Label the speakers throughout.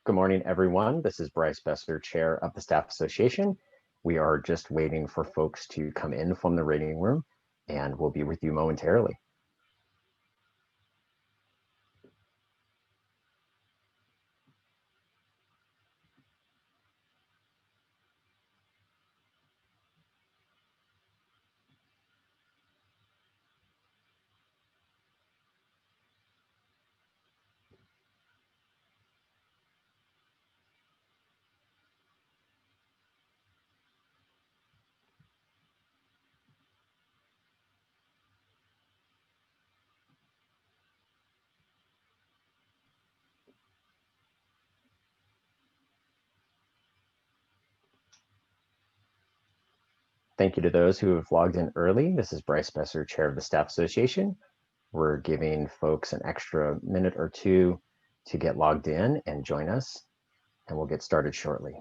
Speaker 1: Good morning, everyone. This is Bryce Besser, Chair of the Staff Association. We are just waiting for folks to come in from the reading room, and we'll be with you momentarily. Thank you to those who have logged in early. This is Bryce Besser, Chair of the Staff Association. We're giving folks an extra minute or two to get logged in and join us, and we'll get started shortly.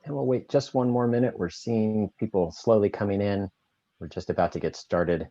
Speaker 1: And we'll wait just one more minute. We're seeing people slowly coming in. We're just about to get started.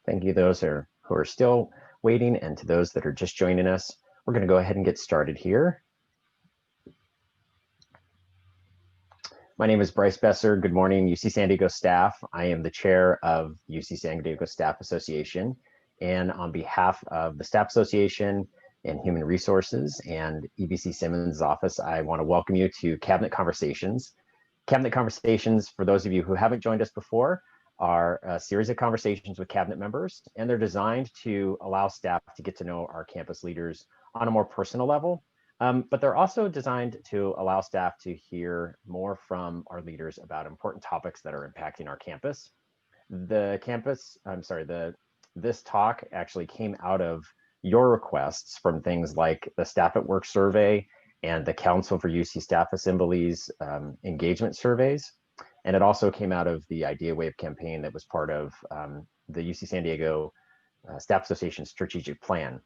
Speaker 1: Thank you those who are still waiting, and to those that are just joining us. We're going to go ahead and get started here. My name is Bryce Besser. Good morning, UC San Diego staff. I am the chair of UC San Diego Staff Association. And on behalf of the Staff Association and Human Resources and EBC Simmons' office, I want to welcome you to Cabinet Conversations. Cabinet Conversations, for those of you who haven't joined us before, are a series of conversations with cabinet members, and they're designed to allow staff to get to know our campus leaders on a more personal level. But they're also designed to allow staff to hear more from our leaders about important topics that are impacting our campus. This talk actually came out of your requests from things like the Staff at Work survey and the Council for UC Staff Assemblies engagement surveys. And it also came out of the Idea Wave campaign that was part of the UC San Diego Staff Association strategic plan.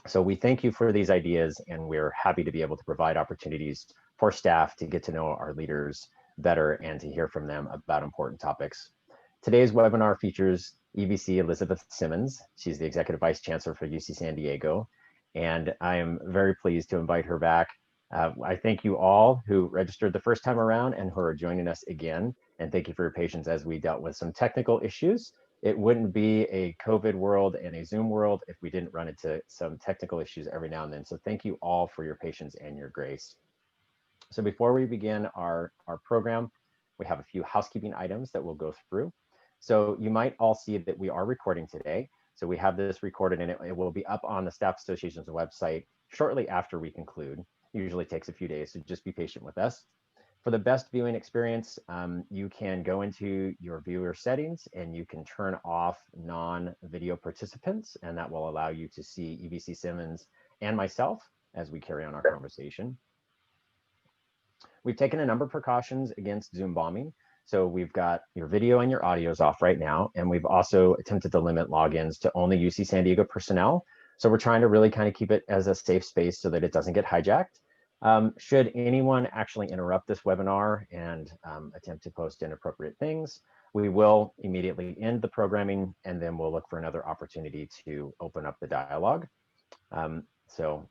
Speaker 1: So we thank you for these ideas, and we're happy to be able to provide opportunities for staff to get to know our leaders better and to hear from them about important topics. Today's webinar features EVC Elizabeth Simmons. She's the Executive Vice Chancellor for UC San Diego, and I am very pleased to invite her back. I thank you all who registered the first time around and who are joining us again, and thank you for your patience as we dealt with some technical issues. It wouldn't be a COVID world and a Zoom world if we didn't run into some technical issues every now and then. So thank you all for your patience and your grace. So before we begin our program, we have a few housekeeping items that we'll go through. So you might all see that we are recording today. So we have this recorded, and it will be up on the Staff Association's website shortly after we conclude. Usually takes a few days, so just be patient with us. For the best viewing experience, you can go into your viewer settings and you can turn off non-video participants, and that will allow you to see EVC Simmons and myself as we carry on our conversation. We've taken a number of precautions against Zoom bombing. So we've got your video and your audios off right now, and we've also attempted to limit logins to only UC San Diego personnel. So we're trying to really kind of keep it as a safe space so that it doesn't get hijacked. Should anyone actually interrupt this webinar and attempt to post inappropriate things, we will immediately end the programming, and then we'll look for another opportunity to open up the dialogue. So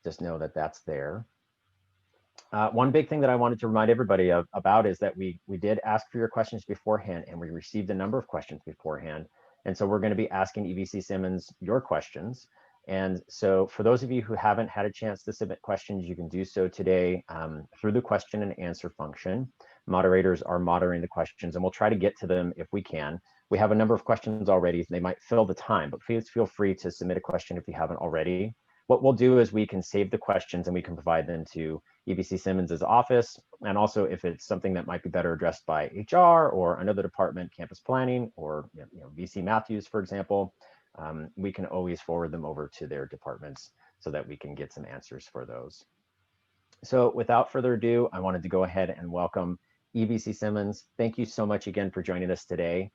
Speaker 1: just know that that's there. One big thing that I wanted to remind everybody about is that we did ask for your questions beforehand, and we received a number of questions beforehand. And so we're going to be asking EVC Simmons your questions. And so for those of you who haven't had a chance to submit questions, you can do so today through the question and answer function. Moderators are monitoring the questions, and we'll try to get to them if we can. We have a number of questions already. They might fill the time, but please feel free to submit a question if you haven't already. What we'll do is we can save the questions and we can provide them to EVC Simmons's office. And also if it's something that might be better addressed by HR or another department, campus planning, or VC Matthews, for example, we can always forward them over to their departments so that we can get some answers for those. So without further ado, I wanted to go ahead and welcome EVC Simmons. Thank you so much again for joining us today.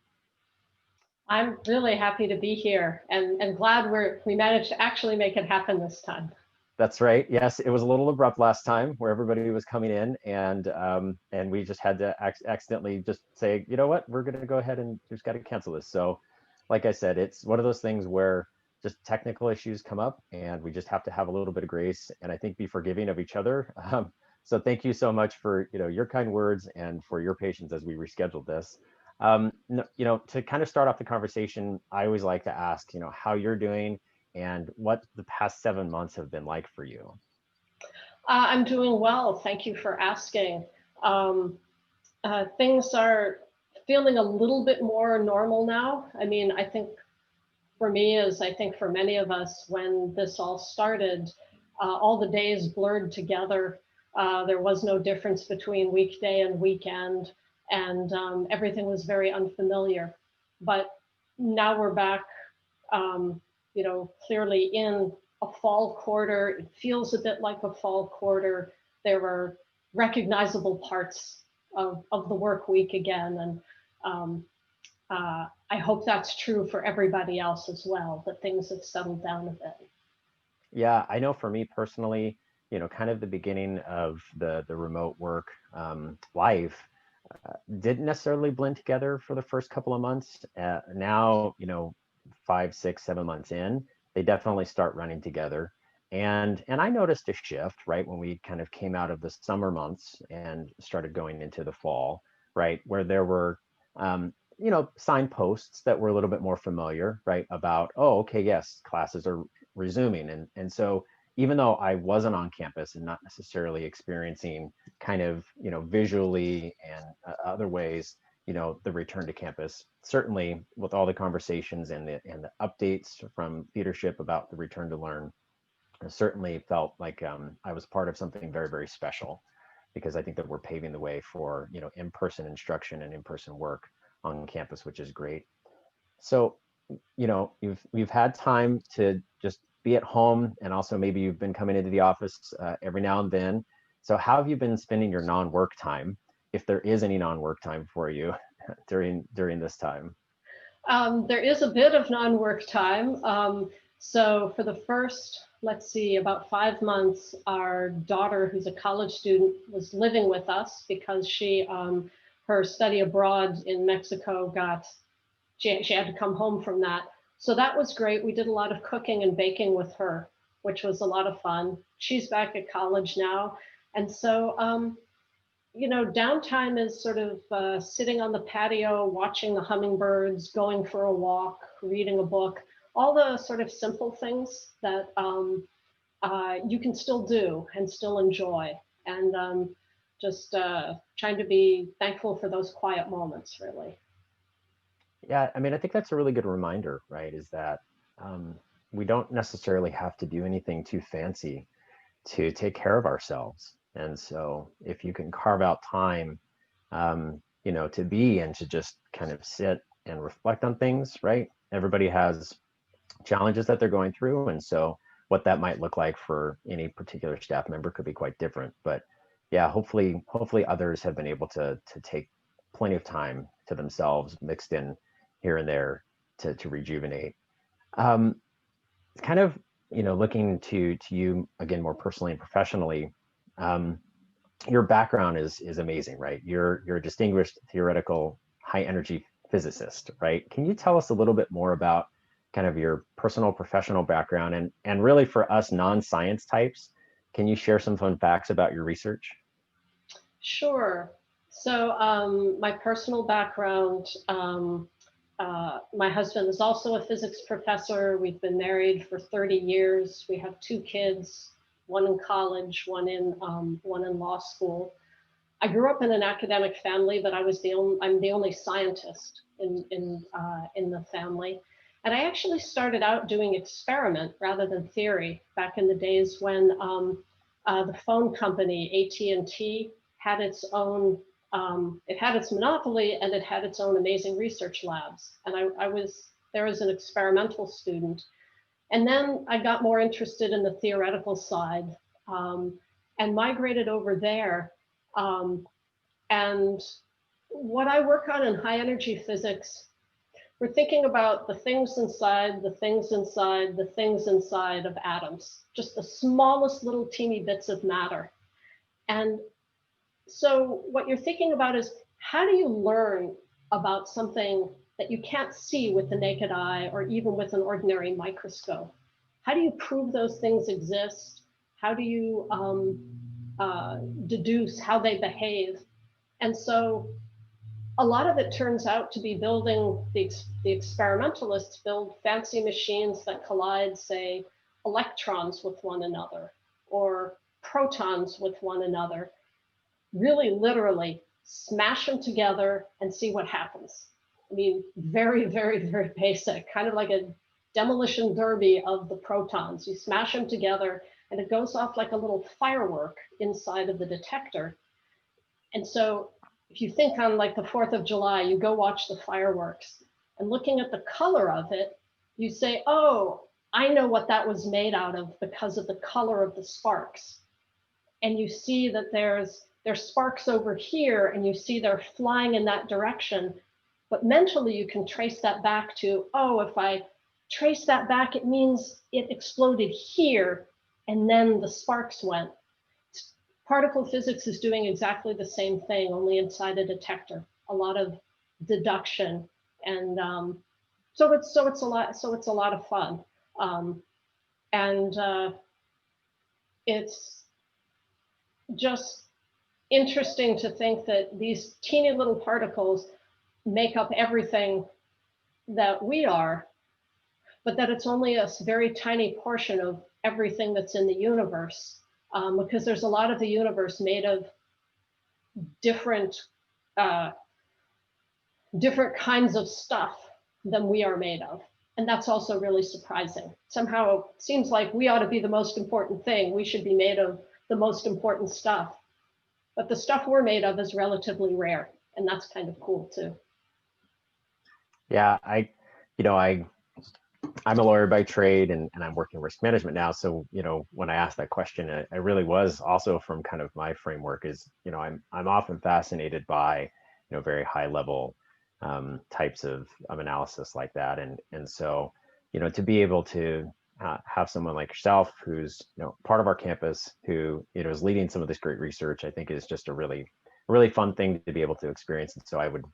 Speaker 2: I'm really happy to be here and glad we managed to actually make it happen this time.
Speaker 1: That's right. Yes, it was a little abrupt last time where everybody was coming in, and we just had to accidentally just say, you know what, we're going to go ahead and just got to cancel this. So like I said, it's one of those things where just technical issues come up and we just have to have a little bit of grace and I think be forgiving of each other. So thank you so much for your kind words and for your patience as we rescheduled this. To kind of start off the conversation, I always like to ask, how you're doing and what the past 7 months have been like for you.
Speaker 2: I'm doing well. Thank you for asking. Things are feeling a little bit more normal now. I mean, I think for me, as I think for many of us, when this all started, all the days blurred together. There was no difference between weekday and weekend. And everything was very unfamiliar. But now we're back, clearly in a fall quarter. It feels a bit like a fall quarter. There are recognizable parts of the work week again. And I hope that's true for everybody else as well, that things have settled down a bit.
Speaker 1: Yeah, I know for me personally, kind of the beginning of the remote work life, didn't necessarily blend together for the first couple of months. Now, 5, 6, 7 months in, they definitely start running together. And I noticed a shift, right, when we kind of came out of the summer months and started going into the fall, right, where there were, signposts that were a little bit more familiar, right, about, oh, okay, yes, classes are resuming. And so even though I wasn't on campus and not necessarily experiencing kind of, visually and other ways, the return to campus, certainly with all the conversations and the updates from leadership about the return to learn, I certainly felt like I was part of something very, very special, because I think that we're paving the way for, in-person instruction and in-person work on campus, which is great. So, you've had time to just be at home, and also maybe you've been coming into the office every now and then. So how have you been spending your non-work time, if there is any non-work time for you during this time?
Speaker 2: There is a bit of non-work time. So for the first, let's see, about 5 months, our daughter, who's a college student, was living with us because her study abroad in Mexico she had to come home from that. So that was great. We did a lot of cooking and baking with her, which was a lot of fun. She's back at college now. And so, downtime is sort of sitting on the patio, watching the hummingbirds, going for a walk, reading a book, all the sort of simple things that you can still do and still enjoy. And just trying to be thankful for those quiet moments, really.
Speaker 1: Yeah, I mean, I think that's a really good reminder, right? Is that we don't necessarily have to do anything too fancy to take care of ourselves. And so if you can carve out time, to be and to just kind of sit and reflect on things, right? Everybody has challenges that they're going through. And so what that might look like for any particular staff member could be quite different. But yeah, hopefully others have been able to take plenty of time to themselves mixed in here and there to rejuvenate. Um, kind of, looking to you again more personally and professionally, um, your background is amazing, right? You're a distinguished theoretical high energy physicist, right? Can you tell us a little bit more about kind of your personal professional background and really for us non-science types, can you share some fun facts about your research?
Speaker 2: Sure. So my personal background, my husband is also a physics professor. We've been married for 30 years. We have two kids, one in college, one in law school. I grew up in an academic family, but I'm the only scientist in the family. And I actually started out doing experiment rather than theory back in the days when the phone company AT&T had its own, it had its monopoly and it had its own amazing research labs. And I was there as an experimental student. And then I got more interested in the theoretical side and migrated over there. Um, and what I work on in high energy physics, we're thinking about the things inside, the things inside, the things inside of atoms, just the smallest little teeny bits of matter. And so what you're thinking about is how do you learn about something that you can't see with the naked eye or even with an ordinary microscope? How do you prove those things exist? How do you deduce how they behave? And so a lot of it turns out to be building, the experimentalists build fancy machines that collide, say, electrons with one another or protons with one another, really literally smash them together and see what happens. I mean, very, very, very basic, kind of like a demolition derby of the protons. You smash them together and it goes off like a little firework inside of the detector. And so if you think on like the 4th of July, you go watch the fireworks and looking at the color of it, you say, oh, I know what that was made out of because of the color of the sparks. And you see that there's sparks over here and you see they're flying in that direction. But mentally, you can trace that back to, oh, if I trace that back, it means it exploded here and then the sparks went. Particle physics is doing exactly the same thing, only inside a detector. A lot of deduction, and so it's a lot of fun, and it's just interesting to think that these teeny little particles make up everything that we are, but that it's only a very tiny portion of everything that's in the universe. Because there's a lot of the universe made of different different kinds of stuff than we are made of. And that's also really surprising. Somehow it seems like we ought to be the most important thing. We should be made of the most important stuff. But the stuff we're made of is relatively rare. And that's kind of cool too.
Speaker 1: Yeah, you know, I'm a lawyer by trade and I'm working risk management now. So, when I asked that question, I really was also from kind of my framework is, I'm often fascinated by, very high level types of analysis like that. And so, to be able to have someone like yourself who's, part of our campus who, is leading some of this great research, I think is just a really fun thing to be able to experience. And so I would,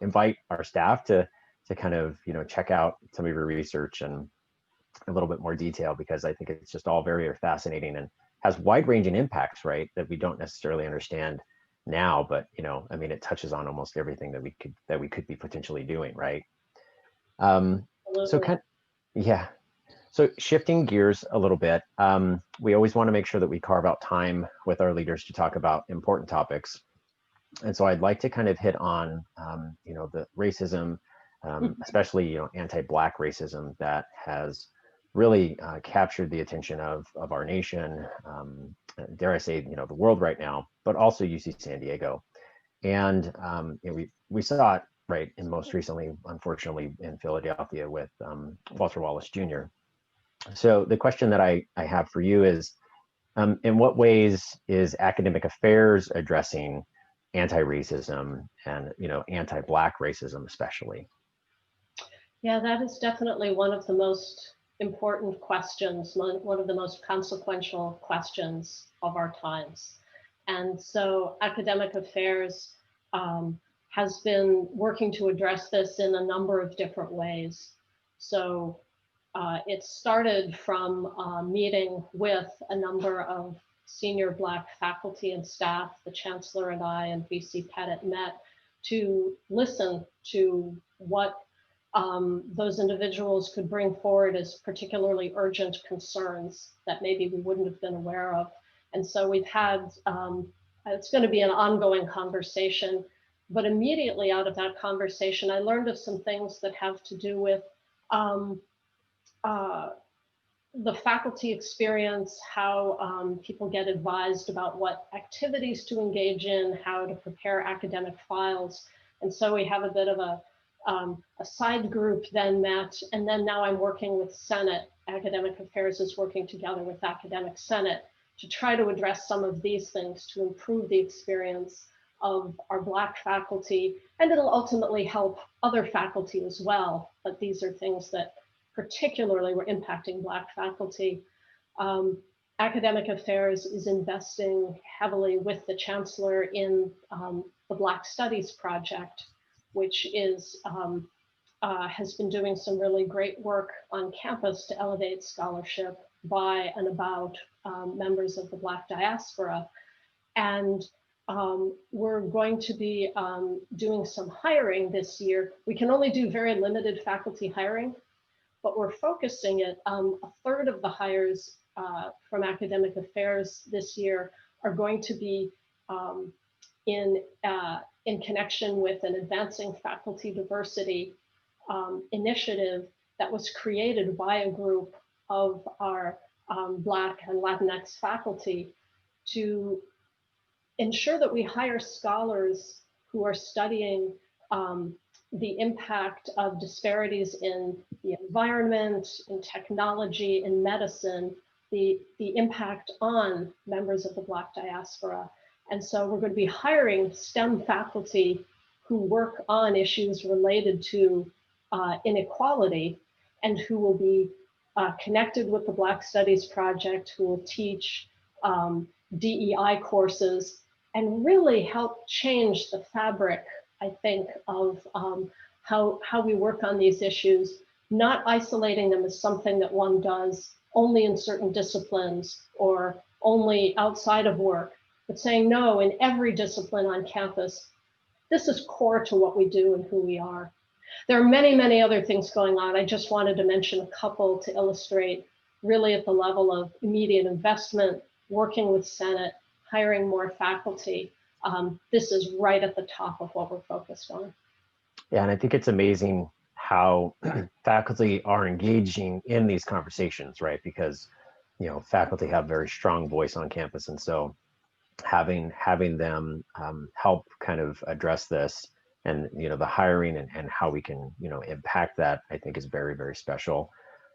Speaker 1: invite our staff to kind of, check out some of your research and a little bit more detail, because I think it's just all very fascinating and has wide ranging impacts, right? That we don't necessarily understand now, but, I mean, it touches on almost everything that we could be potentially doing, right? So yeah. So shifting gears a little bit, we always want to make sure that we carve out time with our leaders to talk about important topics. And so I'd like to kind of hit on, the racism, especially anti-Black racism that has really captured the attention of our nation, dare I say, the world right now, but also UC San Diego. And we saw it right, and most recently, unfortunately, in Philadelphia with Walter Wallace Jr. So the question that I have for you is, in what ways is academic affairs addressing anti-racism and anti-Black racism especially?
Speaker 2: Yeah, that is definitely one of the most important questions, one of the most consequential questions of our times. And so academic affairs has been working to address this in a number of different ways. So it started from a meeting with a number of senior Black faculty and staff. The Chancellor and I and VC Pettit met to listen to what those individuals could bring forward as particularly urgent concerns that maybe we wouldn't have been aware of. And so we've had, it's going to be an ongoing conversation, but immediately out of that conversation, I learned of some things that have to do with the faculty experience, how people get advised about what activities to engage in, how to prepare academic files. And so we have a bit of a side group then met, and then now I'm working with Senate. Academic Affairs is working together with Academic Senate to try to address some of these things to improve the experience of our Black faculty, and it'll ultimately help other faculty as well. But these are things that particularly were impacting Black faculty. Academic Affairs is investing heavily with the Chancellor in the Black Studies Project, which is has been doing some really great work on campus to elevate scholarship by and about members of the Black diaspora. And we're going to be doing some hiring this year. We can only do very limited faculty hiring, but we're focusing it. A third of the hires from Academic Affairs this year are going to be in connection with an advancing faculty diversity initiative that was created by a group of our Black and Latinx faculty to ensure that we hire scholars who are studying the impact of disparities in the environment, in technology, in medicine, the impact on members of the Black diaspora. And so we're going to be hiring STEM faculty who work on issues related to inequality and who will be connected with the Black Studies Project, who will teach DEI courses and really help change the fabric, I think, of how we work on these issues, not isolating them as something that one does only in certain disciplines or only outside of work, but saying, no, in every discipline on campus, this is core to what we do and who we are. There are many, many other things going on. I just wanted to mention a couple to illustrate really at the level of immediate investment, working with Senate, hiring more faculty. This is right at the top of what we're focused on.
Speaker 1: Yeah, and I think it's amazing how faculty are engaging in these conversations, right? Because faculty have very strong voice on campus, and so having them help kind of address this and the hiring and how we can impact that, I think is very, very special.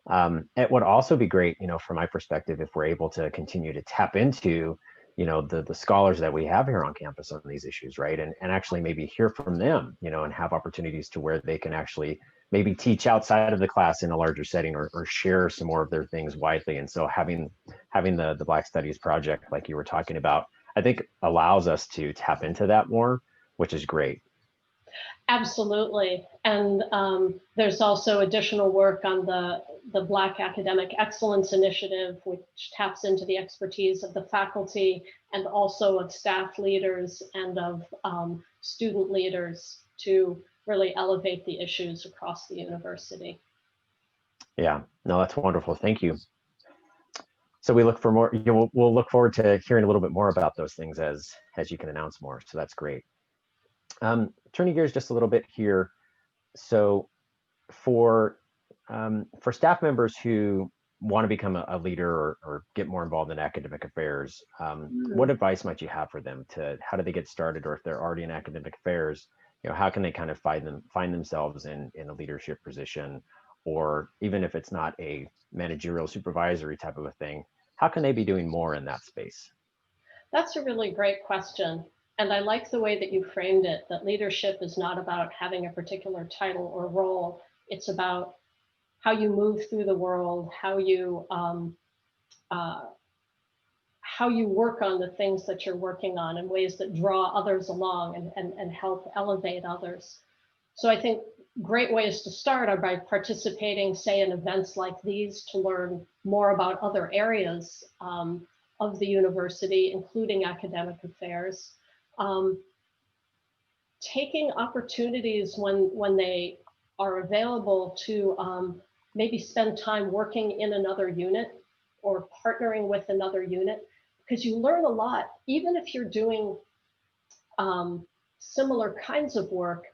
Speaker 1: It would also be great, from my perspective, if we're able to continue to tap into the scholars that we have here on campus on these issues, right? And actually maybe hear from them, and have opportunities to where they can actually maybe teach outside of the class in a larger setting or share some more of their things widely. And so having the Black Studies Project, like you were talking about, I think allows us to tap into that more, which is great.
Speaker 2: Absolutely. And there's also additional work on the Black Academic Excellence Initiative, which taps into the expertise of the faculty and also of staff leaders and of student leaders to really elevate the issues across the university.
Speaker 1: Yeah, no, that's wonderful. Thank you. So we look for more, we'll look forward to hearing a little bit more about those things as you can announce more. So that's great. Turning gears just a little bit here. So for staff members who want to become a leader or get more involved in academic affairs, what advice might you have for them to how do they get started, or if they're already in academic affairs, how can they kind of find themselves in a leadership position, or even if it's not a managerial supervisory type of a thing, how can they be doing more in that space?
Speaker 2: That's a really great question. And I like the way that you framed it, that leadership is not about having a particular title or role. It's about how you move through the world, how you work on the things that you're working on in ways that draw others along and help elevate others. So I think great ways to start are by participating, say, in events like these to learn more about other areas of the university, including academic affairs. Taking opportunities when they are available to maybe spend time working in another unit or partnering with another unit, because you learn a lot, even if you're doing similar kinds of work.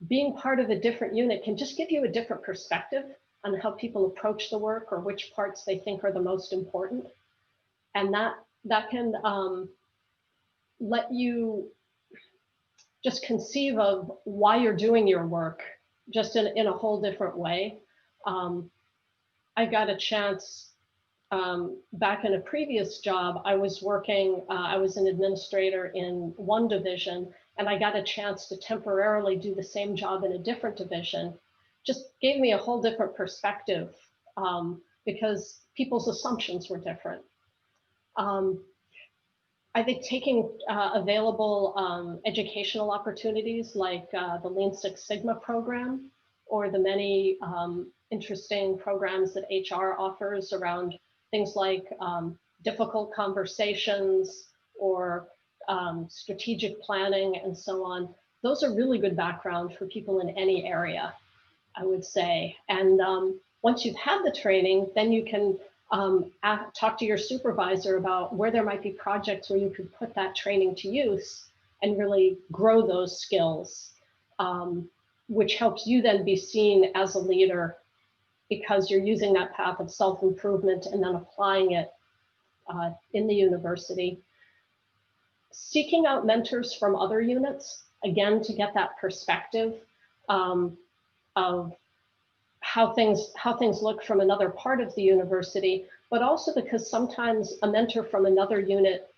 Speaker 2: Being part of a different unit can just give you a different perspective on how people approach the work or which parts they think are the most important. And that can let you just conceive of why you're doing your work just in a whole different way. I got a chance back in a previous job. I was an administrator in one division, and I got a chance to temporarily do the same job in a different division. Just gave me a whole different perspective because people's assumptions were different. I think taking available educational opportunities like the Lean Six Sigma program, or the many interesting programs that HR offers around things like difficult conversations or strategic planning and so on. Those are really good background for people in any area, I would say. And once you've had the training, then you can talk to your supervisor about where there might be projects where you could put that training to use and really grow those skills, which helps you then be seen as a leader because you're using that path of self-improvement and then applying it in the university. Seeking out mentors from other units, again, to get that perspective of how things look from another part of the university, but also because sometimes a mentor from another unit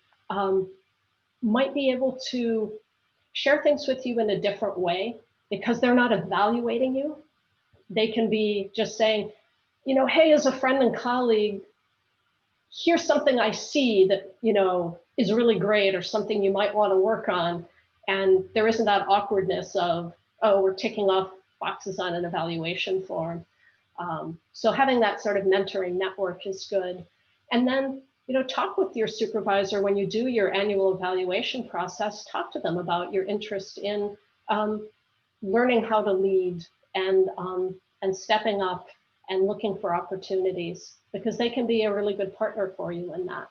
Speaker 2: might be able to share things with you in a different way because they're not evaluating you. They can be just saying, hey, as a friend and colleague, here's something I see that, is really great or something you might want to work on. And there isn't that awkwardness of, oh, we're ticking off boxes on an evaluation form. So having that sort of mentoring network is good. And then, talk with your supervisor when you do your annual evaluation process. Talk to them about your interest in learning how to lead and stepping up and looking for opportunities, because they can be a really good partner for you in that.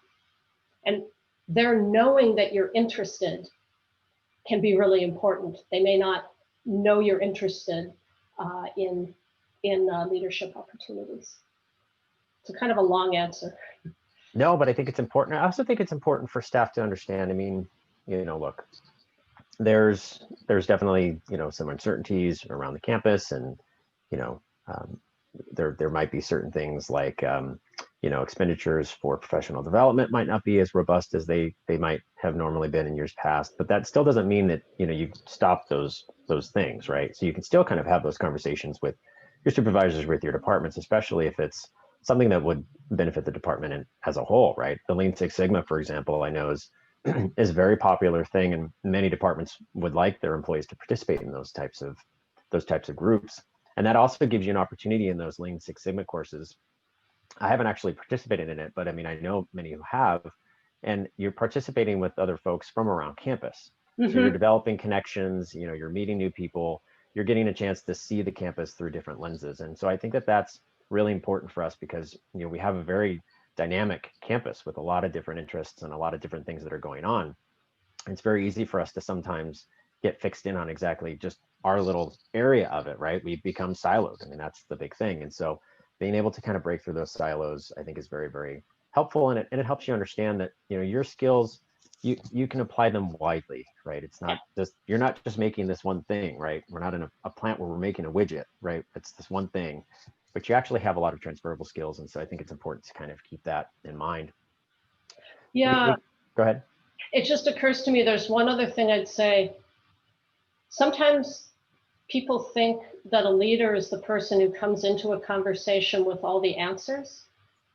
Speaker 2: And their knowing that you're interested can be really important. They may not know you're interested in leadership opportunities. It's kind of a long answer.
Speaker 1: No, but I think it's important. I also think it's important for staff to understand. I mean, look, there's definitely, some uncertainties around the campus, and, there might be certain things like, expenditures for professional development might not be as robust as they might have normally been in years past, but that still doesn't mean that, you stop those things, right? So you can still kind of have those conversations with your supervisors, with your departments, especially if it's something that would benefit the department as a whole, right? The Lean Six Sigma, for example, I know is a very popular thing, and many departments would like their employees to participate in those types of groups. And that also gives you an opportunity in those Lean Six Sigma courses. I haven't actually participated in it, but I mean, I know many who have, and you're participating with other folks from around campus. Mm-hmm. So you're developing connections, you're meeting new people, you're getting a chance to see the campus through different lenses. And so I think that that's really important for us because, we have a very dynamic campus with a lot of different interests and a lot of different things that are going on. It's very easy for us to sometimes get fixed in on exactly just our little area of it, right? We become siloed. I mean, that's the big thing. And so being able to kind of break through those silos, I think is very, very helpful. And it helps you understand that, you know, your skills, you can apply them widely, right? It's not just, you're not just making this one thing, right? We're not in a plant where we're making a widget, right? It's this one thing, but you actually have a lot of transferable skills. And so I think it's important to kind of keep that in mind.
Speaker 2: Yeah,
Speaker 1: Go ahead.
Speaker 2: it just occurs to me, there's one other thing I'd say. Sometimes people think that a leader is the person who comes into a conversation with all the answers,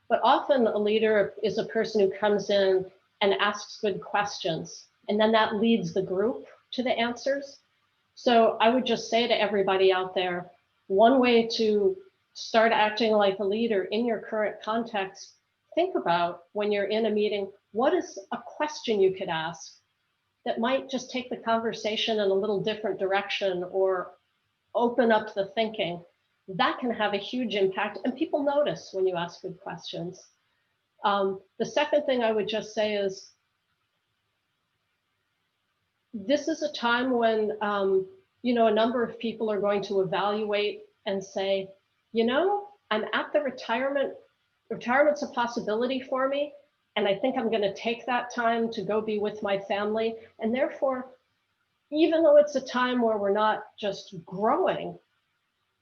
Speaker 2: but often a leader is a person who comes in and asks good questions, and then that leads the group to the answers. So I would just say to everybody out there, one way to start acting like a leader in your current context, think about when you're in a meeting, what is a question you could ask that might just take the conversation in a little different direction or open up the thinking? That can have a huge impact, and people notice when you ask good questions. The second thing I would just say is, this is a time when you know, a number of people are going to evaluate and say, you know, I'm at the retirement's a possibility for me, and I think I'm going to take that time to go be with my family. And therefore, even though it's a time where we're not just growing,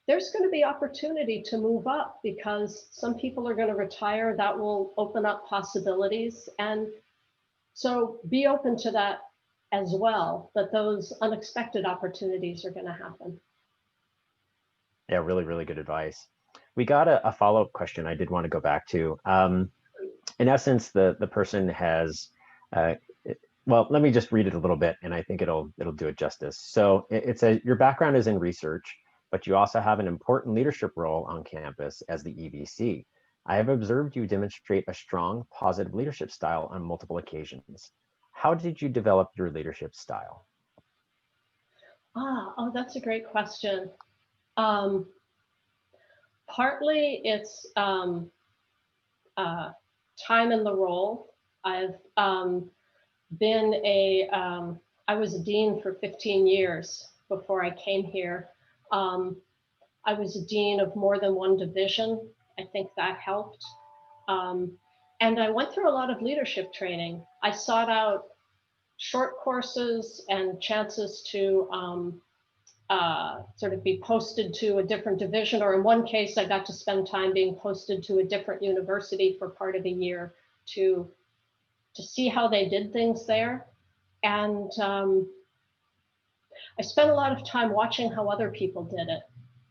Speaker 2: there's going to be opportunity to move up, because some people are going to retire. That will open up possibilities. And so be open to that as well, that those unexpected opportunities are going to happen.
Speaker 1: Yeah, really, really good advice. We got a follow-up question I did want to go back to. In essence, the person has, well, let me just read it a little bit, and I think it'll do it justice. So it says, your background is in research, but you also have an important leadership role on campus as the EVC. I have observed you demonstrate a strong, positive leadership style on multiple occasions. How did you develop your leadership style?
Speaker 2: Oh, that's a great question. Partly it's time in the role. I've been I was a dean for 15 years before I came here. I was a dean of more than one division. I think that helped. And I went through a lot of leadership training. I sought out short courses and chances to sort of be posted to a different division, or in one case, I got to spend time being posted to a different university for part of a year to see how they did things there. And I spent a lot of time watching how other people did it,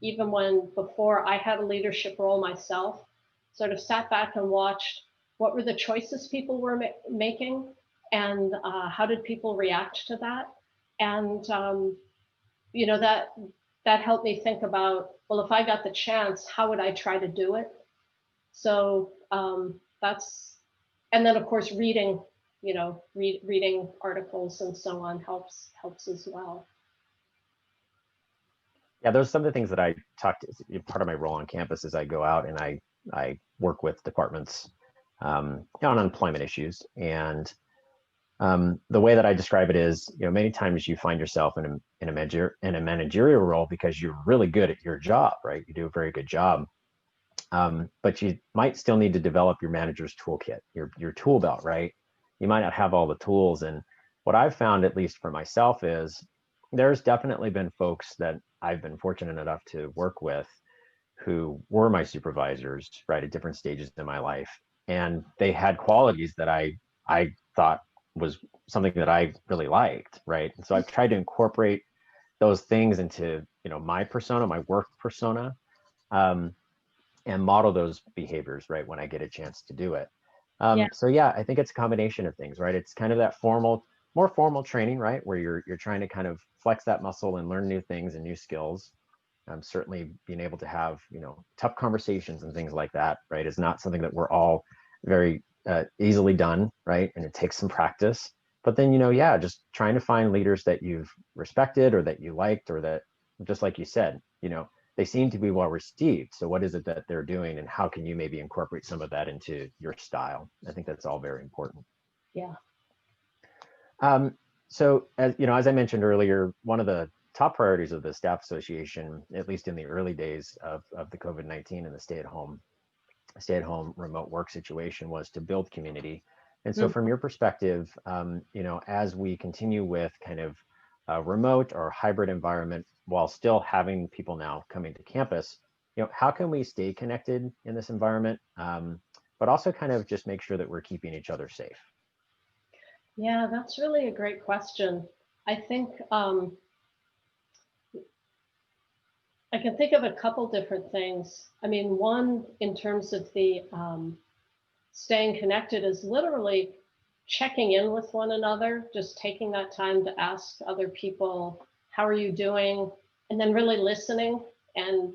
Speaker 2: even when before I had a leadership role myself, sort of sat back and watched what were the choices people were making, and how did people react to that. And you know, that helped me think about, well, if I got the chance, how would I try to do it? So that's, and then of course reading, you know, reading articles and so on helps as well.
Speaker 1: Yeah, those are some of the things that I talked. Part of my role on campus is I go out and I work with departments on unemployment issues. And the way that I describe it is, you know, many times you find yourself in a managerial role because you're really good at your job, right? You do a very good job, but you might still need to develop your manager's toolkit, your tool belt, right? You might not have all the tools. And what I've found, at least for myself, is there's definitely been folks that I've been fortunate enough to work with who were my supervisors, right, at different stages in my life. And they had qualities that I thought was something that I really liked, right? And so I've tried to incorporate those things into, you know, my persona, my work persona, and model those behaviors, right, when I get a chance to do it. So yeah, I think it's a combination of things, right? It's kind of that more formal training, right, where you're trying to kind of flex that muscle and learn new things and new skills. Certainly being able to have, you know, tough conversations and things like that, right, is not something that we're all very easily done, right? And it takes some practice. But then, you know, yeah, just trying to find leaders that you've respected or that you liked, or that, just like you said, you know, they seem to be well received. So what is it that they're doing, and how can you maybe incorporate some of that into your style? I think that's all very important.
Speaker 2: Yeah.
Speaker 1: So as you know, as I mentioned earlier, one of the top priorities of the Staff Association, at least in the early days of the COVID-19 and the stay-at-home remote work situation, was to build community. And so from your perspective, as we continue with kind of a remote or hybrid environment while still having people now coming to campus, how can we stay connected in this environment, but also kind of just make sure that we're keeping each other safe?
Speaker 2: Yeah, that's really a great question. I think I can think of a couple different things. I mean, one, in terms of the staying connected, is literally checking in with one another, just taking that time to ask other people, how are you doing? And then really listening and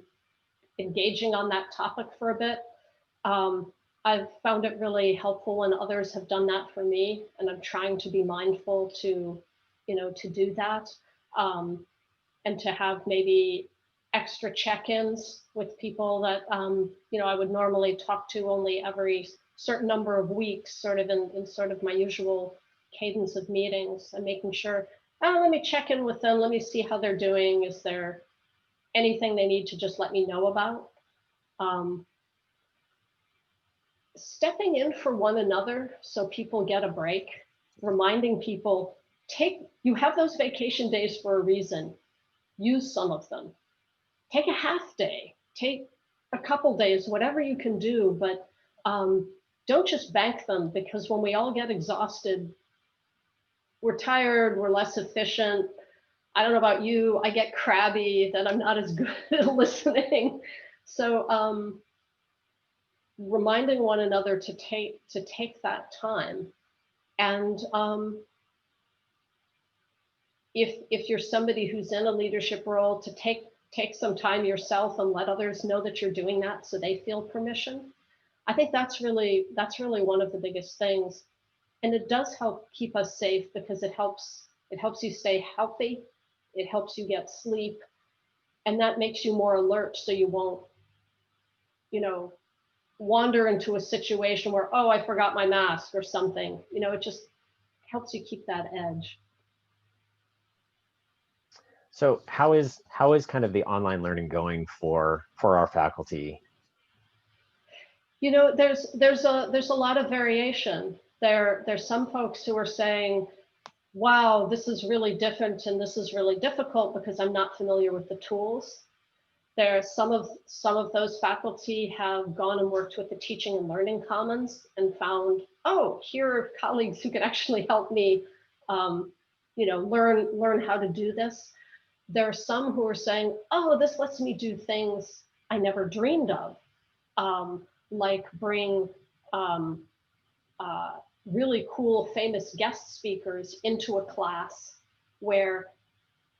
Speaker 2: engaging on that topic for a bit. I've found it really helpful when others have done that for me, and I'm trying to be mindful to do that, and to have maybe extra check-ins with people that I would normally talk to only every certain number of weeks, sort of in sort of my usual cadence of meetings, and making sure, let me check in with them, let me see how they're doing. Is there anything they need to just let me know about? Stepping in for one another so people get a break, reminding people, you have those vacation days for a reason, use some of them. Take a half day, take a couple days, whatever you can do, but don't just bank them, because when we all get exhausted, we're tired, we're less efficient. I don't know about you, I get crabby, that I'm not as good at listening. So reminding one another to take that time. And if you're somebody who's in a leadership role, to take some time yourself and let others know that you're doing that, so they feel permission. I think that's really one of the biggest things. And it does help keep us safe, because it helps you stay healthy. It helps you get sleep, and that makes you more alert, so you won't, wander into a situation where, oh, I forgot my mask or something. It just helps you keep that edge.
Speaker 1: So how is kind of the online learning going for our faculty?
Speaker 2: There's a lot of variation. There's some folks who are saying, wow, this is really different and this is really difficult because I'm not familiar with the tools. Some of those faculty have gone and worked with the Teaching and Learning Commons and found, oh, here are colleagues who can actually help me learn how to do this. There are some who are saying, oh, this lets me do things I never dreamed of, like bring really cool, famous guest speakers into a class where,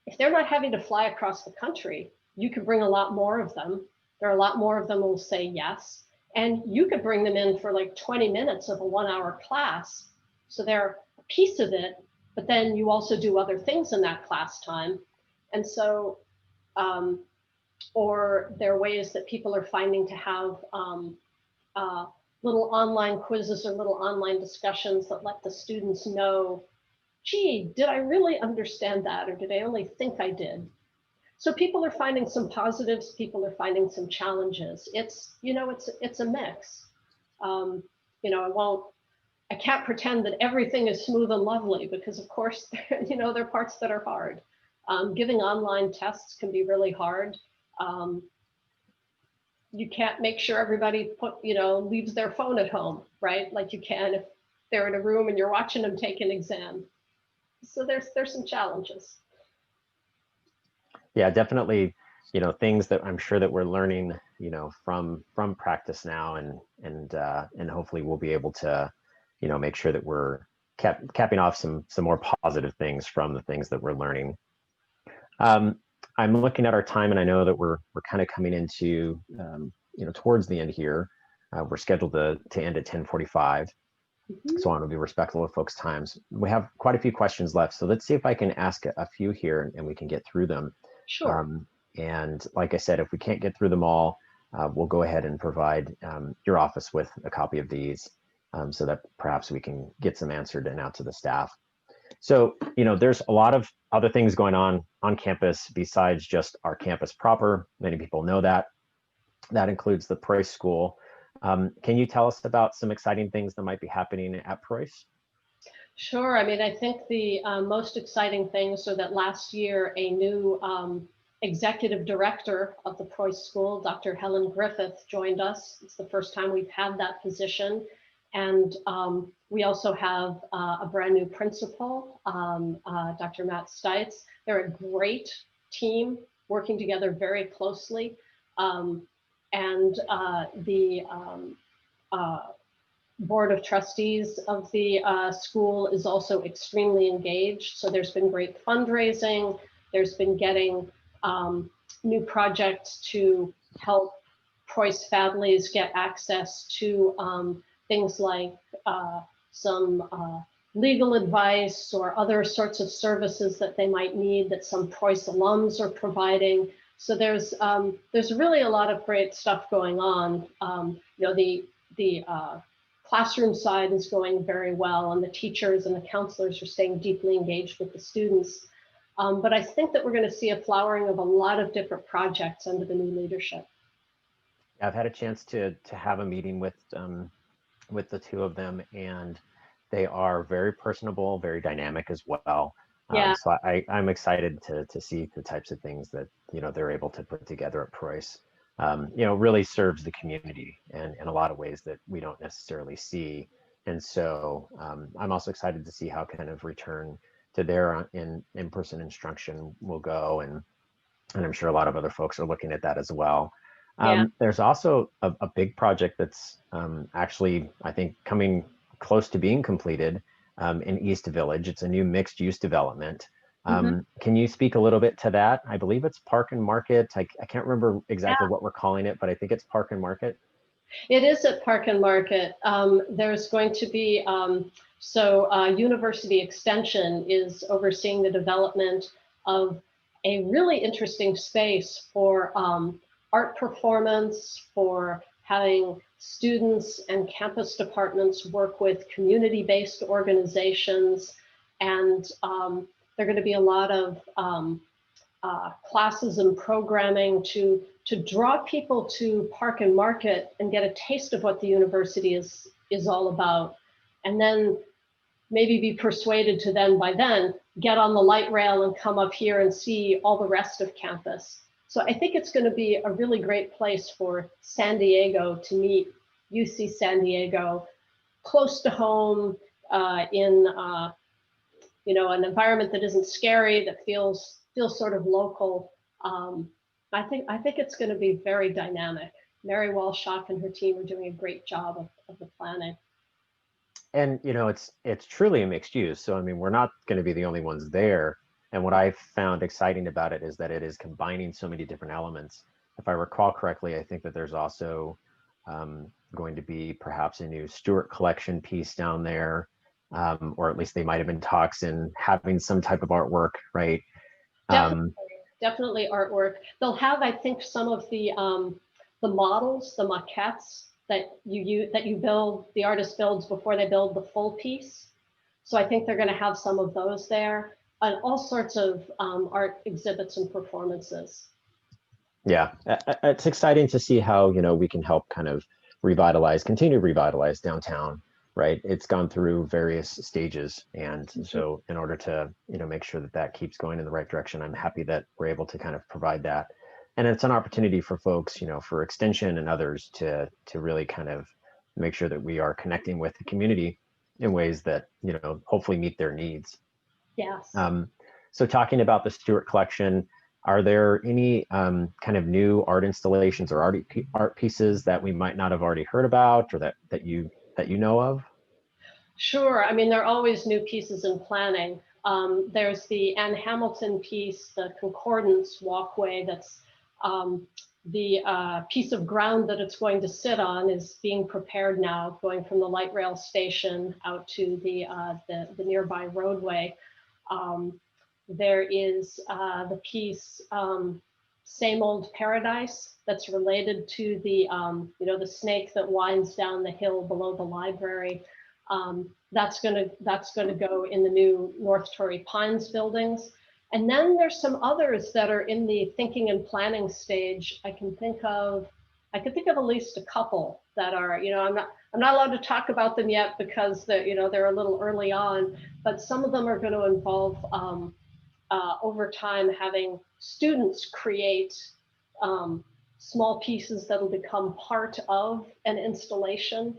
Speaker 2: if they're not having to fly across the country, you could bring a lot more of them. There are a lot more of them who will say yes. And you could bring them in for like 20 minutes of a 1-hour class. So they're a piece of it, but then you also do other things in that class time. And so, or there are ways that people are finding to have little online quizzes or little online discussions that let the students know, gee, did I really understand that? Or did I only think I did? So people are finding some positives, people are finding some challenges. It's a mix. I can't pretend that everything is smooth and lovely, because of course, there are parts that are hard. Giving online tests can be really hard. You can't make sure everybody leaves their phone at home, right? Like you can if they're in a room and you're watching them take an exam. So there's some challenges.
Speaker 1: Yeah, definitely, things that I'm sure that we're learning, from practice now, and hopefully we'll be able to, make sure that we're capping off some more positive things from the things that we're learning. I'm looking at our time, and I know that we're kind of coming into, towards the end here. We're scheduled to end at 10:45. So I want to be respectful of folks' times. We have quite a few questions left, so let's see if I can ask a few here and we can get through them.
Speaker 2: Sure.
Speaker 1: And like I said, if we can't get through them all, we'll go ahead and provide your office with a copy of these, so that perhaps we can get some answered and out to the staff. So, there's a lot of other things going on campus besides just our campus proper. Many people know that. That includes the Preuss School. Can you tell us about some exciting things that might be happening at Preuss?
Speaker 2: Sure. I mean, I think the most exciting things are that last year a new executive director of the Preuss School, Dr. Helen Griffith, joined us. It's the first time we've had that position. And we also have a brand new principal, Dr. Matt Stites. They're a great team working together very closely. And the Board of Trustees of the school is also extremely engaged. So there's been great fundraising. There's been getting new projects to help Preuss families get access to things like some legal advice or other sorts of services that they might need that some Preuss alums are providing. So there's really a lot of great stuff going on. The classroom side is going very well, and the teachers and the counselors are staying deeply engaged with the students. But I think that we're going to see a flowering of a lot of different projects under the new leadership.
Speaker 1: I've had a chance to have a meeting with the two of them, and they are very personable, very dynamic as well.
Speaker 2: Yeah.
Speaker 1: So I'm excited to see the types of things that they're able to put together at Preuss. Really serves the community in a lot of ways that we don't necessarily see. And so I'm also excited to see how kind of return to their in-person instruction will go. And I'm sure a lot of other folks are looking at that as well.
Speaker 2: Yeah.
Speaker 1: There's also a big project that's actually, I think, coming close to being completed in East Village. It's a new mixed use development. Can you speak a little bit to that? I believe it's Park and Market. I can't remember exactly what we're calling it, but I think it's Park and Market.
Speaker 2: It is at Park and Market. There's going to be, University Extension is overseeing the development of a really interesting space for art performance, for having students and campus departments work with community-based organizations. And there are going to be a lot of classes and programming to draw people to Park and Market and get a taste of what the university is all about. And then maybe be persuaded to by then get on the light rail and come up here and see all the rest of campus. So I think it's going to be a really great place for San Diego to meet UC San Diego, close to home, in an environment that isn't scary, that feels sort of local. I think it's going to be very dynamic. Mary Walshock and her team are doing a great job of the planning.
Speaker 1: And it's truly a mixed use. So I mean, we're not going to be the only ones there. And what I found exciting about it is that it is combining so many different elements. If I recall correctly, I think that there's also going to be perhaps a new Stewart collection piece down there, or at least they might have been talks in having some type of artwork, right?
Speaker 2: Definitely artwork. They'll have, I think, some of the models, the maquettes that you build, the artist builds before they build the full piece. So I think they're going to have some of those there, and all sorts of art exhibits and performances.
Speaker 1: Yeah, it's exciting to see how we can help kind of continue to revitalize downtown. Right, it's gone through various stages, and so in order to make sure that keeps going in the right direction, I'm happy that we're able to kind of provide that. And it's an opportunity for folks, for Extension and others to really kind of make sure that we are connecting with the community in ways that hopefully meet their needs.
Speaker 2: Yes.
Speaker 1: So talking about the Stewart collection, are there any kind of new art installations or art pieces that we might not have already heard about, or that you know of?
Speaker 2: Sure. I mean, there are always new pieces in planning. There's the Ann Hamilton piece, the Concordance walkway. That's the piece of ground that it's going to sit on is being prepared now, going from the light rail station out to the nearby roadway. There is the piece Same Old Paradise, that's related to the the snake that winds down the hill below the library. That's gonna go in the new North Torrey Pines buildings. And then there's some others that are in the thinking and planning stage. I could think of at least a couple that are, I'm not allowed to talk about them yet because they're a little early on, but some of them are going to involve over time having students create small pieces that'll become part of an installation.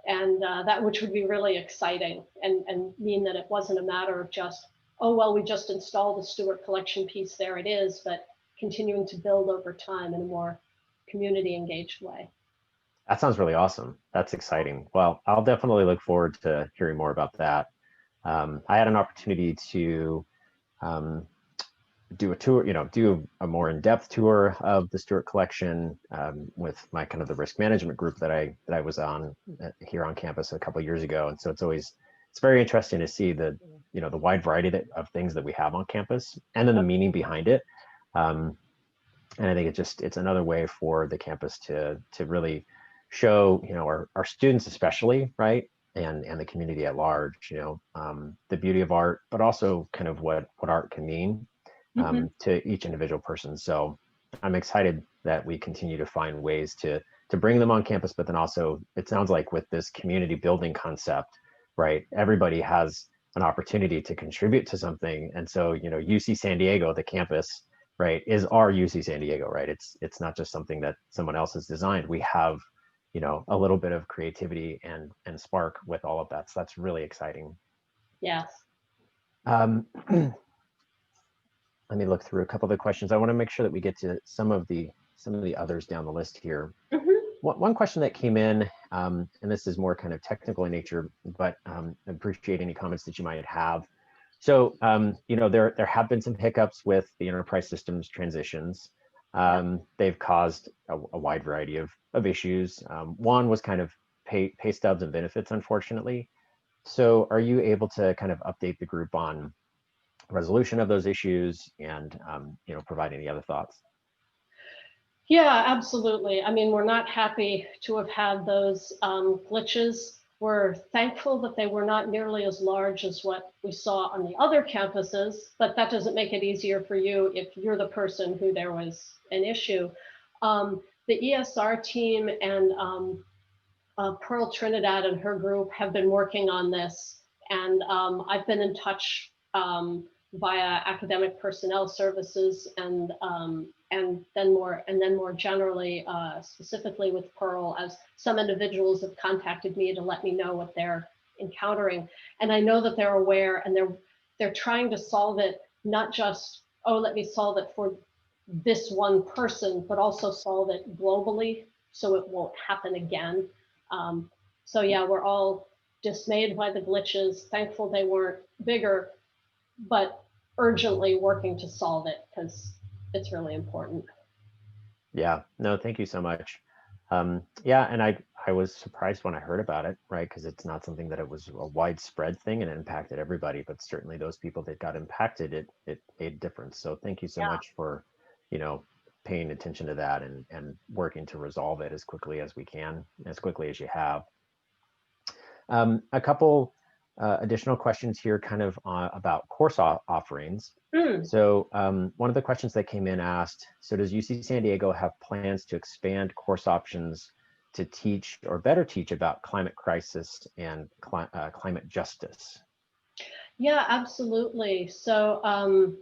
Speaker 2: And that which would be really exciting and mean that it wasn't a matter of just, oh, well, we just installed a Stewart collection piece, there it is, but continuing to build over time in a more community engaged way.
Speaker 1: That sounds really awesome. That's exciting. Well, I'll definitely look forward to hearing more about that. I had an opportunity to do a tour, do a more in-depth tour of the Stewart collection with my kind of the risk management group that I was on here on campus a couple of years ago. And so it's very interesting to see the wide variety of things that we have on campus and then the meaning behind it. And I think it's another way for the campus to really show, our students especially, right, and the community at large, the beauty of art, but also kind of what art can mean to each individual person. So I'm excited that we continue to find ways to bring them on campus, but then also it sounds like with this community building concept, right, everybody has an opportunity to contribute to something. And so, UC San Diego, the campus, right, is our UC San Diego, right? It's not just something that someone else has designed. We have, a little bit of creativity and spark with all of that. So that's really exciting.
Speaker 2: Yes.
Speaker 1: Let me look through a couple of the questions. I want to make sure that we get to some of the others down the list here. One question that came in, and this is more kind of technical in nature, but appreciate any comments that you might have. So, there have been some hiccups with the enterprise systems transitions. They've caused a wide variety of issues. One was kind of pay stubs and benefits, unfortunately. So are you able to kind of update the group on resolution of those issues and, provide any other thoughts?
Speaker 2: Yeah, absolutely. I mean, we're not happy to have had those glitches. We're thankful that they were not nearly as large as what we saw on the other campuses, but that doesn't make it easier for you if you're the person who there was an issue. The ESR team and Pearl Trinidad and her group have been working on this, and I've been in touch via academic personnel services and then more generally, specifically with Pearl, as some individuals have contacted me to let me know what they're encountering. And I know that they're aware and they're trying to solve it, not just, oh, let me solve it for this one person, but also solve it globally so it won't happen again. So yeah, we're all dismayed by the glitches, thankful they weren't bigger, but urgently working to solve it because it's really important.
Speaker 1: Yeah, no, thank you so much. Yeah, and I was surprised when I heard about it, right? Because it's not something that it was a widespread thing and it impacted everybody, but certainly those people that got impacted, it made a difference. So thank you so much for, paying attention to that and working to resolve it as quickly as we can, as quickly as you have. A couple additional questions here kind of about course offerings. So one of the questions that came in asked, so does UC San Diego have plans to expand course options to teach or better teach about climate crisis and climate justice?
Speaker 2: Yeah, absolutely. So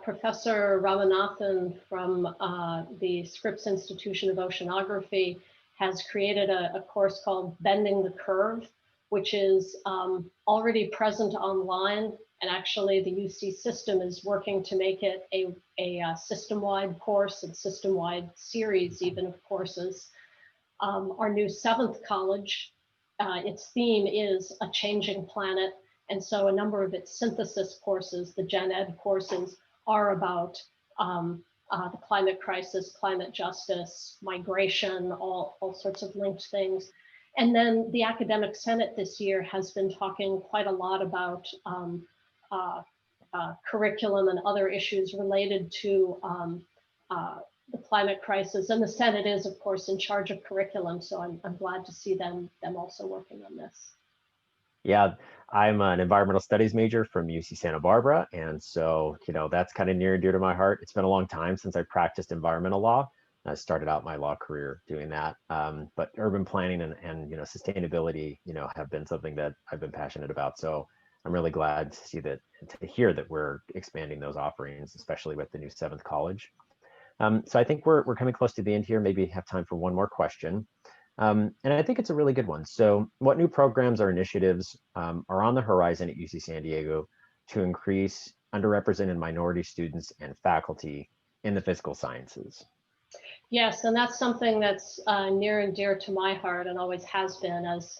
Speaker 2: Professor Ramanathan from the Scripps Institution of Oceanography has created a course called Bending the Curve, which is already present online. And actually the UC system is working to make it a system-wide course and system-wide series even of courses. Our new 7th college, its theme is A Changing Planet. And so a number of its synthesis courses, the Gen Ed courses, are about the climate crisis, climate justice, migration, all sorts of linked things. And then the Academic Senate this year has been talking quite a lot about curriculum and other issues related to the climate crisis. And the Senate is, of course, in charge of curriculum. So I'm glad to see them also working on this.
Speaker 1: Yeah, I'm an environmental studies major from UC Santa Barbara. And so, that's kind of near and dear to my heart. It's been a long time since I practiced environmental law. I started out my law career doing that. But urban planning and sustainability, have been something that I've been passionate about. So I'm really glad to see that, to hear that we're expanding those offerings, especially with the new seventh college. So I think we're coming close to the end here. Maybe have time for one more question. And I think it's a really good one. So what new programs or initiatives are on the horizon at UC San Diego to increase underrepresented minority students and faculty in the physical sciences?
Speaker 2: Yes, and that's something that's near and dear to my heart and always has been as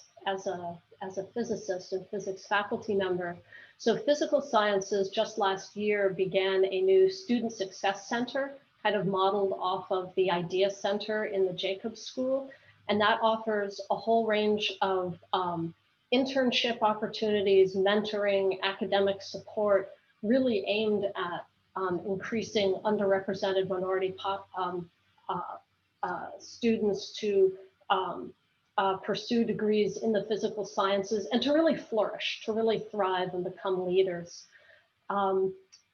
Speaker 2: a physicist and physics faculty member. So physical sciences just last year began a new student success center, kind of modeled off of the Idea Center in the Jacobs School. And that offers a whole range of internship opportunities, mentoring, academic support, really aimed at increasing underrepresented minority students to pursue degrees in the physical sciences and to really flourish, to really thrive and become leaders.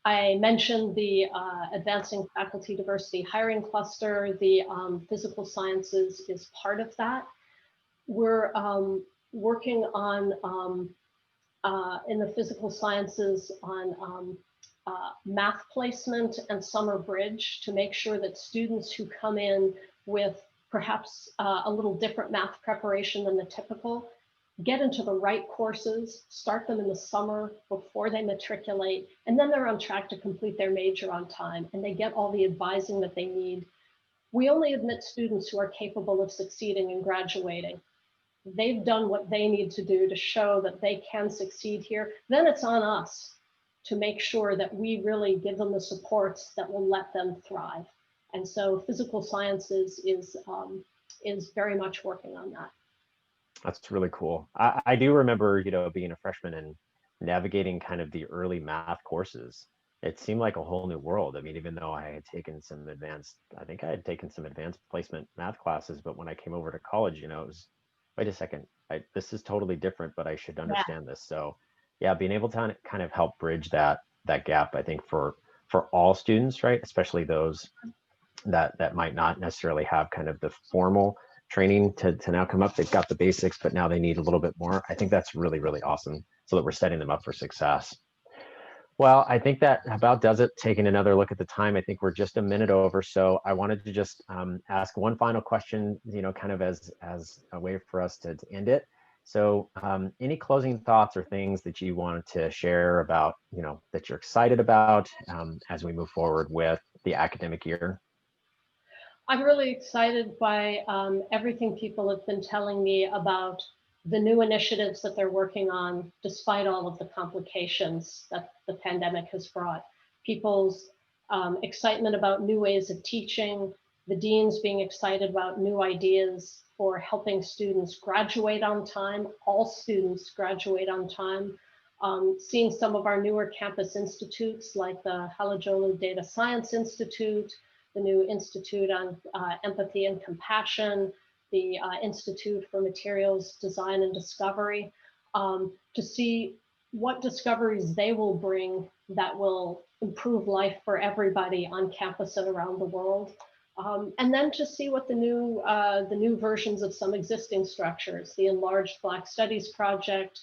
Speaker 2: I mentioned the Advancing Faculty Diversity Hiring Cluster. The physical sciences is part of that. We're working on, in the physical sciences, on math placement and summer bridge to make sure that students who come in with perhaps a little different math preparation than the typical get into the right courses, start them in the summer before they matriculate, and then they're on track to complete their major on time and they get all the advising that they need. We only admit students who are capable of succeeding and graduating. They've done what they need to do to show that they can succeed here. Then it's on us to make sure that we really give them the supports that will let them thrive. And so physical sciences is very much working on that.
Speaker 1: That's really cool. I do remember, being a freshman and navigating kind of the early math courses. It seemed like a whole new world. I mean, even though I think I had taken some advanced placement math classes, but when I came over to college, it was, wait a second, this is totally different, but I should
Speaker 2: Yeah.
Speaker 1: understand this. So yeah, being able to kind of help bridge that gap, I think for all students, right? Especially those that might not necessarily have kind of the formal training to now come up. They've got the basics, but now they need a little bit more. I think that's really, really awesome, so that we're setting them up for success. Well, I think that about does it. Taking another look at the time, I think we're just a minute over. So I wanted to just ask one final question, kind of as a way for us to end it. So any closing thoughts or things that you wanted to share about, that you're excited about as we move forward with the academic year?
Speaker 2: I'm really excited by everything people have been telling me about the new initiatives that they're working on, despite all of the complications that the pandemic has brought. People's excitement about new ways of teaching, the deans being excited about new ideas for helping students graduate on time, all students graduate on time. Seeing some of our newer campus institutes like the Halajolu Data Science Institute, the new Institute on Empathy and Compassion, the Institute for Materials Design and Discovery, to see what discoveries they will bring that will improve life for everybody on campus and around the world. And then to see what the new versions of some existing structures, the Enlarged Black Studies Project,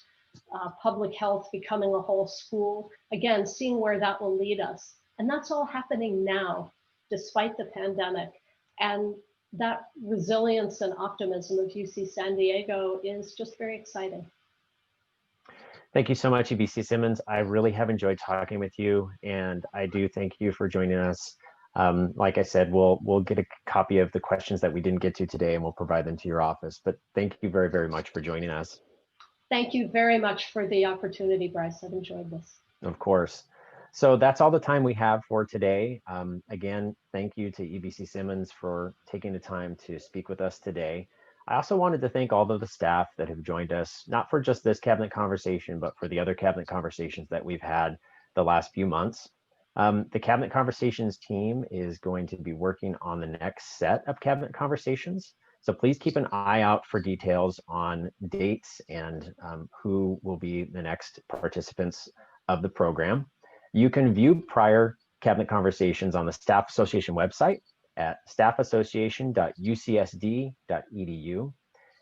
Speaker 2: public health becoming a whole school, again, seeing where that will lead us. And that's all happening now, despite the pandemic. And that resilience and optimism of UC San Diego is just very exciting.
Speaker 1: Thank you so much, EBC Simmons. I really have enjoyed talking with you, and I do thank you for joining us. Like I said, we'll get a copy of the questions that we didn't get to today, and we'll provide them to your office. But thank you very, very much for joining us.
Speaker 2: Thank you very much for the opportunity, Bryce. I've enjoyed this.
Speaker 1: Of course. So that's all the time we have for today. Again, thank you to EBC Simmons for taking the time to speak with us today. I also wanted to thank all of the staff that have joined us, not for just this cabinet conversation, but for the other cabinet conversations that we've had the last few months. The cabinet conversations team is going to be working on the next set of cabinet conversations. So please keep an eye out for details on dates and who will be the next participants of the program. You can view prior cabinet conversations on the Staff Association website at staffassociation.ucsd.edu.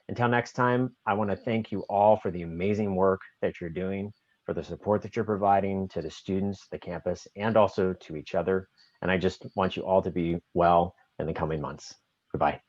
Speaker 1: Until next time, I want to thank you all for the amazing work that you're doing, for the support that you're providing to the students, the campus, and also to each other. And I just want you all to be well in the coming months. Goodbye.